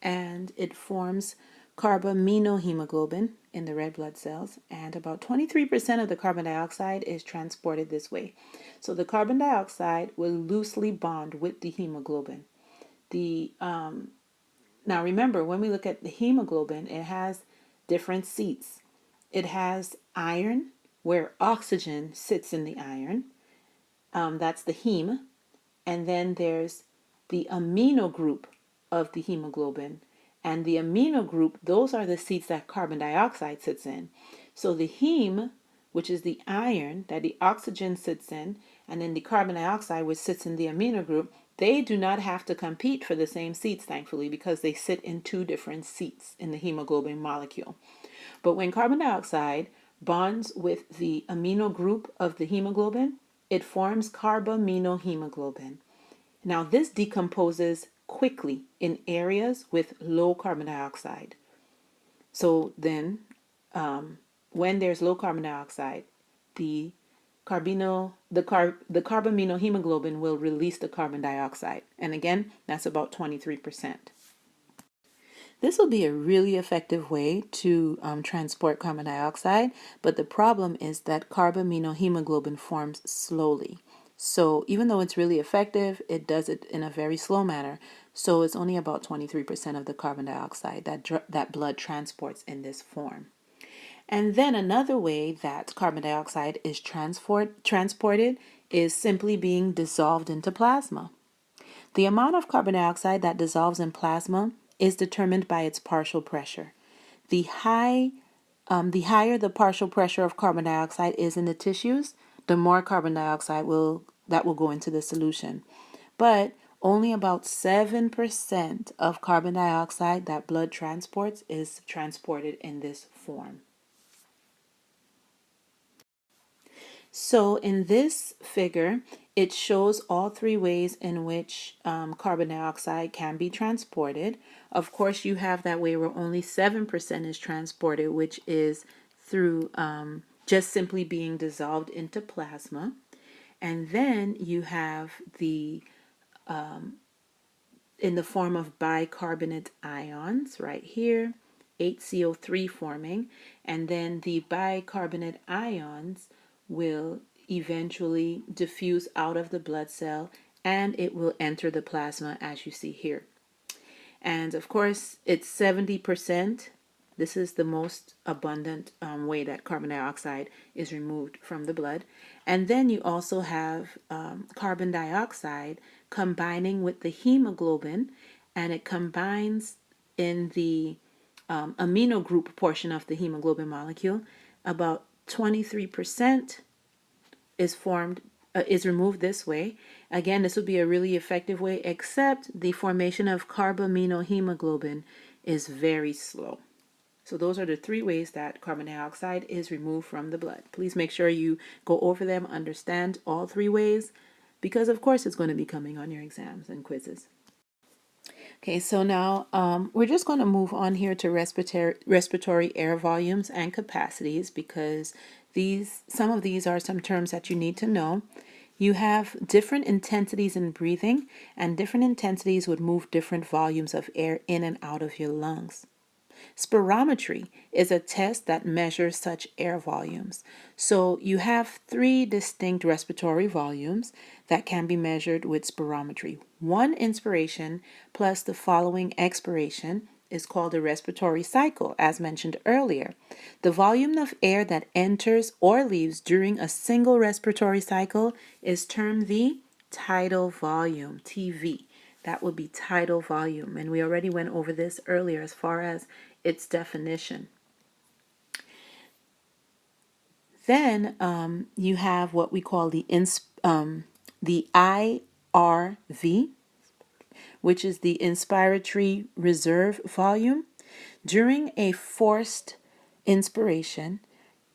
and it forms carbaminohemoglobin in the red blood cells, and about 23% of the carbon dioxide is transported this way. So the carbon dioxide will loosely bond with the hemoglobin. Now remember, when we look at the hemoglobin, it has different seats. It has iron, where oxygen sits in the iron. That's the heme. And then there's the amino group of the hemoglobin. And the amino group, those are the seats that carbon dioxide sits in. So the heme, which is the iron that the oxygen sits in, and then the carbon dioxide, which sits in the amino group, they do not have to compete for the same seats, thankfully, because they sit in two different seats in the hemoglobin molecule. But when carbon dioxide bonds with the amino group of the hemoglobin, it forms carbaminohemoglobin. Now this decomposes quickly in areas with low carbon dioxide. So then when there's low carbon dioxide, the carbaminohemoglobin will release the carbon dioxide. And again, that's about 23%. This will be a really effective way to transport carbon dioxide, but the problem is that carbaminohemoglobin forms slowly. So even though it's really effective, it does it in a very slow manner. So it's only about 23% of the carbon dioxide that blood transports in this form. And then another way that carbon dioxide is transported is simply being dissolved into plasma. The amount of carbon dioxide that dissolves in plasma is determined by its partial pressure. The higher the partial pressure of carbon dioxide is in the tissues, the more carbon dioxide will go into the solution. But only about 7% of carbon dioxide that blood transports is transported in this form. So in this figure, it shows all three ways in which carbon dioxide can be transported. Of course, you have that way where only 7% is transported, which is through just simply being dissolved into plasma. And then you have the in the form of bicarbonate ions right here, HCO3 forming, and then the bicarbonate ions will eventually diffuse out of the blood cell and it will enter the plasma as you see here. And of course, it's 70%. This is the most abundant way that carbon dioxide is removed from the blood. And then you also have carbon dioxide combining with the hemoglobin, and it combines in the amino group portion of the hemoglobin molecule. About 23% is removed this way. Again, this would be a really effective way, except the formation of carbaminohemoglobin is very slow. So those are the three ways that carbon dioxide is removed from the blood. Please make sure you go over them, understand all three ways, because of course it's going to be coming on your exams and quizzes. Okay, so now we're just going to move on here to respiratory air volumes and capacities, because some of these are some terms that you need to know. You have different intensities in breathing, and different intensities would move different volumes of air in and out of your lungs. Spirometry is a test that measures such air volumes. So you have three distinct respiratory volumes that can be measured with spirometry. One inspiration plus the following expiration is called a respiratory cycle, as mentioned earlier. The volume of air that enters or leaves during a single respiratory cycle is termed the tidal volume, TV. That would be tidal volume, and we already went over this earlier as far as its definition. Then you have what we call the IRV, which is the inspiratory reserve volume. During a forced inspiration,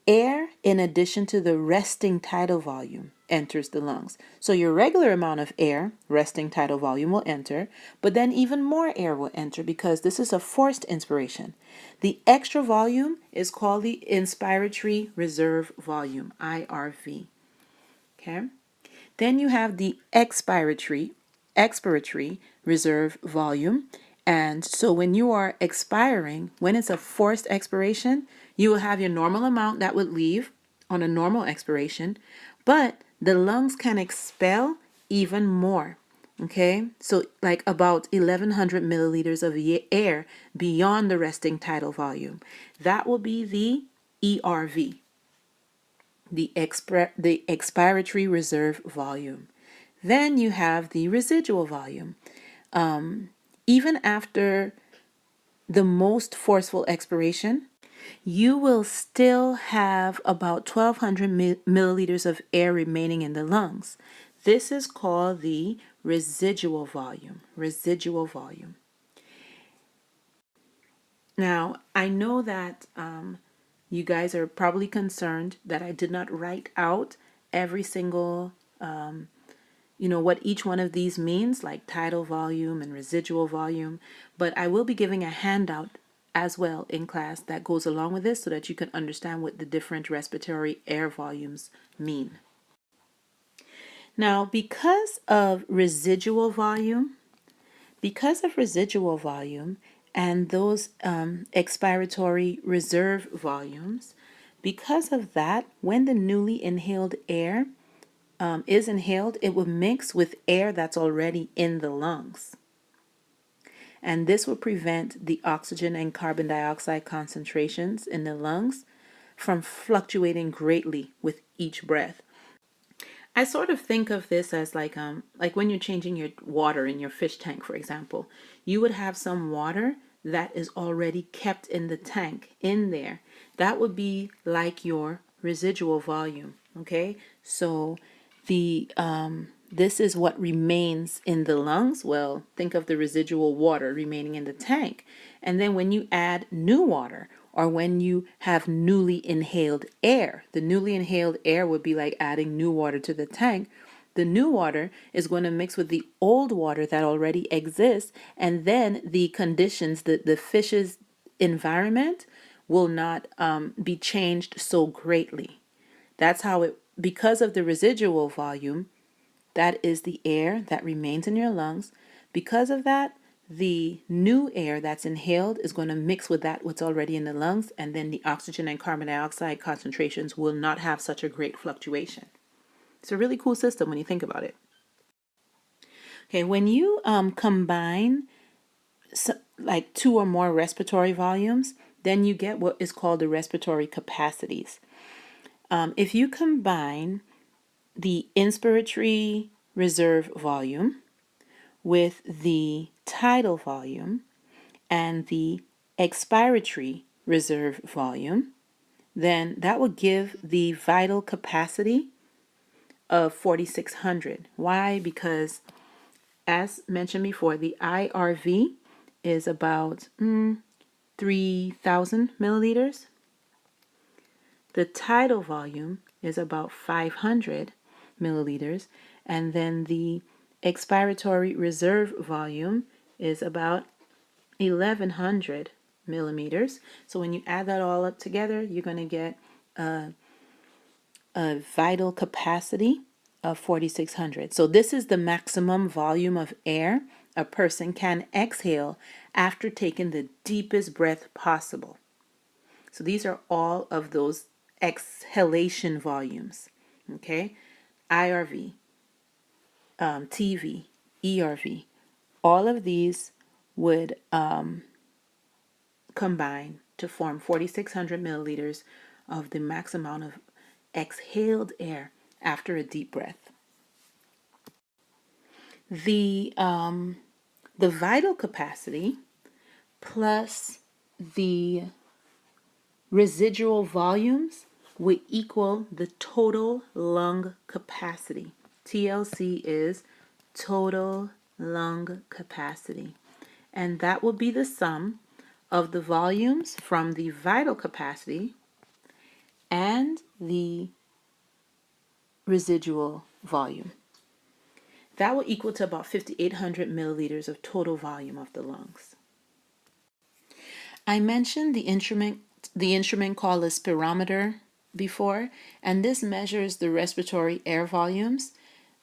air, in addition to the resting tidal volume, enters the lungs. So your regular amount of air, resting tidal volume, will enter, but then even more air will enter because this is a forced inspiration. The extra volume is called the inspiratory reserve volume, IRV. Okay? Then you have the expiratory reserve volume. And so when you are expiring, when it's a forced expiration, you will have your normal amount that would leave on a normal expiration, but the lungs can expel even more. Okay, so like about 1100 milliliters of air beyond the resting tidal volume. That will be the ERV, the expiratory reserve volume. Then you have the residual volume. Even after the most forceful expiration, you will still have about 1200 milliliters of air remaining in the lungs. This is called the residual volume. Residual volume. Now, I know that you guys are probably concerned that I did not write out every single what each one of these means, like tidal volume and residual volume, but I will be giving a handout as well in class that goes along with this so that you can understand what the different respiratory air volumes mean. Now, because of residual volume and those expiratory reserve volumes, because of that, when the newly inhaled air is inhaled, it will mix with air that's already in the lungs. And this will prevent the oxygen and carbon dioxide concentrations in the lungs from fluctuating greatly with each breath. I sort of think of this as like when you're changing your water in your fish tank, for example. You would have some water that is already kept in the tank in there. That would be like your residual volume, okay? So the this is what remains in the lungs. Well, think of the residual water remaining in the tank. And then when you add new water, or when you have newly inhaled air, the newly inhaled air would be like adding new water to the tank. The new water is going to mix with the old water that already exists, and then the conditions, the fish's environment will not be changed so greatly. That's how it, because of the residual volume, that is the air that remains in your lungs. Because of that, the new air that's inhaled is going to mix with that what's already in the lungs, and then the oxygen and carbon dioxide concentrations will not have such a great fluctuation. It's a really cool system when you think about it. Okay, when you combine like two or more respiratory volumes, then you get what is called the respiratory capacities. If you combine the inspiratory reserve volume with the tidal volume and the expiratory reserve volume, then that will give the vital capacity of 4,600. Why? Because as mentioned before, the IRV is about 3,000 milliliters. The tidal volume is about 500 milliliters, and then the expiratory reserve volume is about 1,100 millimeters. So when you add that all up together, you're going to get a vital capacity of 4,600. So this is the maximum volume of air a person can exhale after taking the deepest breath possible. So these are all of those exhalation volumes, okay? IRV, TV, ERV, all of these would combine to form 4,600 milliliters of the max amount of exhaled air after a deep breath. The vital capacity plus the residual volumes would equal the total lung capacity. TLC is total lung capacity. And that will be the sum of the volumes from the vital capacity and the residual volume. That will equal to about 5,800 milliliters of total volume of the lungs. I mentioned the instrument called a spirometer before, and this measures the respiratory air volumes,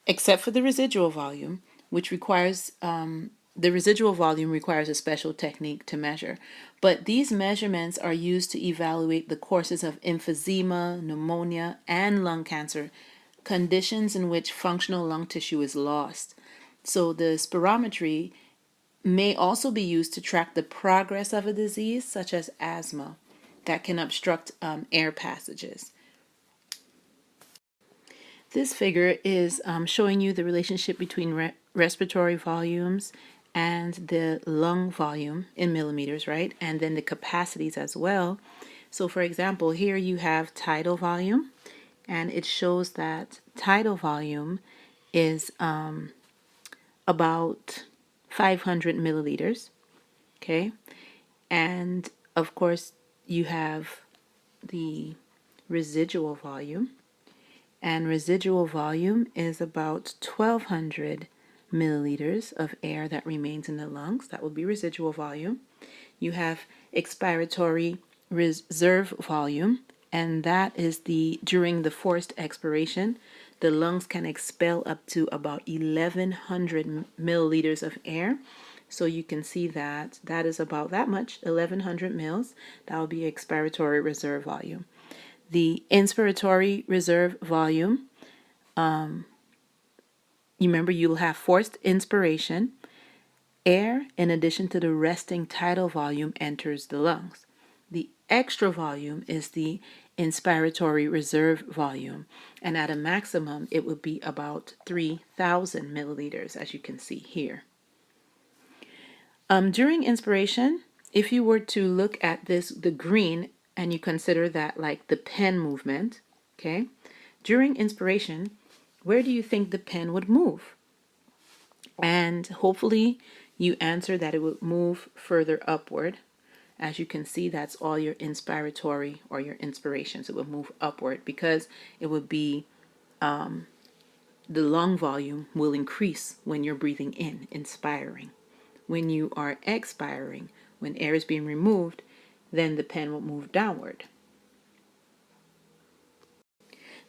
except for the residual volume, which requires the residual volume requires a special technique to measure. But these measurements are used to evaluate the courses of emphysema, pneumonia, and lung cancer, conditions in which functional lung tissue is lost. So the spirometry may also be used to track the progress of a disease such as asthma that can obstruct air passages. This figure is showing you the relationship between respiratory volumes and the lung volume in millimeters, right? And then the capacities as well. So for example, here you have tidal volume, and it shows that tidal volume is about 500 milliliters, okay? And of course, you have the residual volume, and residual volume is about 1,200 milliliters of air that remains in the lungs. That will be residual volume. You have expiratory reserve volume, and that is during the forced expiration, the lungs can expel up to about 1,100 milliliters of air. So you can see that that is about that much, 1,100 mils. That will be expiratory reserve volume. The inspiratory reserve volume You remember you'll have forced inspiration. Air, in addition to the resting tidal volume, enters the lungs. The extra volume is the inspiratory reserve volume, and at a maximum, it would be about 3,000 milliliters, as you can see here. During inspiration, if you were to look at this, the green, and you consider that like the pen movement, okay? During inspiration, where do you think the pen would move? And hopefully you answer that it would move further upward. As you can see, that's all your inspiratory or your inspirations. It would move upward because it would be the lung volume will increase when you're breathing in, inspiring. When you are expiring, when air is being removed, then the pen will move downward.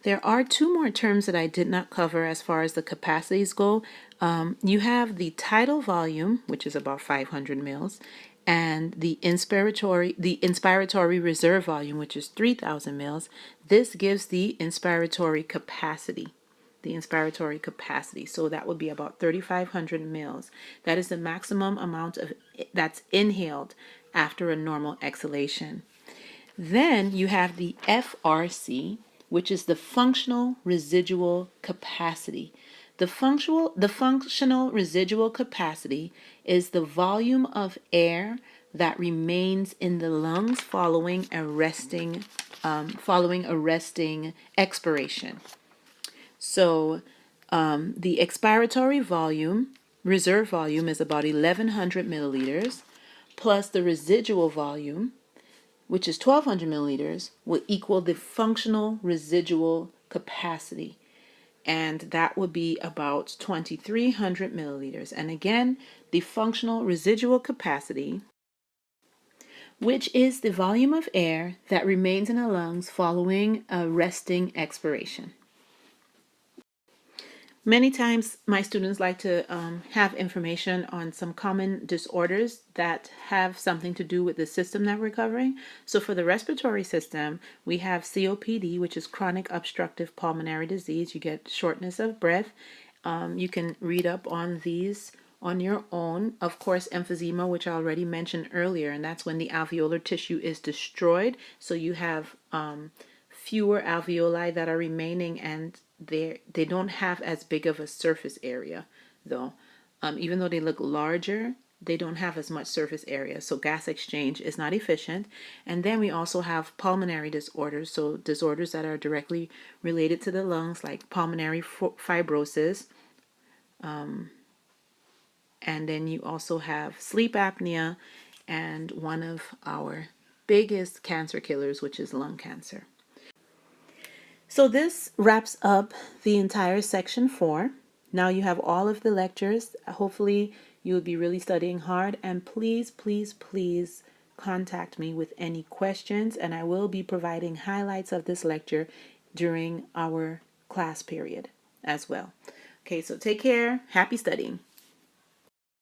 There are two more terms that I did not cover as far as the capacities go. You have the tidal volume, which is about 500 mils, and the inspiratory reserve volume, which is 3,000 mils. This gives the inspiratory capacity. So that would be about 3,500 mils. That is the maximum amount of that's inhaled after a normal exhalation. Then you have the FRC, which is the functional residual capacity. The functional residual capacity is the volume of air that remains in the lungs following a resting expiration. So the expiratory volume, reserve volume, is about 1,100 milliliters, plus the residual volume, which is 1,200 milliliters, will equal the functional residual capacity. And that would be about 2,300 milliliters. And again, the functional residual capacity, which is the volume of air that remains in the lungs following a resting expiration. Many times my students like to have information on some common disorders that have something to do with the system that we're covering. So for the respiratory system, we have COPD, which is chronic obstructive pulmonary disease. You get shortness of breath. You can read up on these on your own. Of course, emphysema, which I already mentioned earlier, and that's when the alveolar tissue is destroyed. So you have fewer alveoli that are remaining, and they don't have as big of a surface area, though. Even though they look larger, they don't have as much surface area. So gas exchange is not efficient. And then we also have pulmonary disorders, so disorders that are directly related to the lungs, like pulmonary fibrosis. And then you also have sleep apnea and one of our biggest cancer killers, which is lung cancer. So this wraps up the entire section 4. Now you have all of the lectures. Hopefully you will be really studying hard, and please, please, please contact me with any questions, and I will be providing highlights of this lecture during our class period as well. Okay, so take care. Happy studying.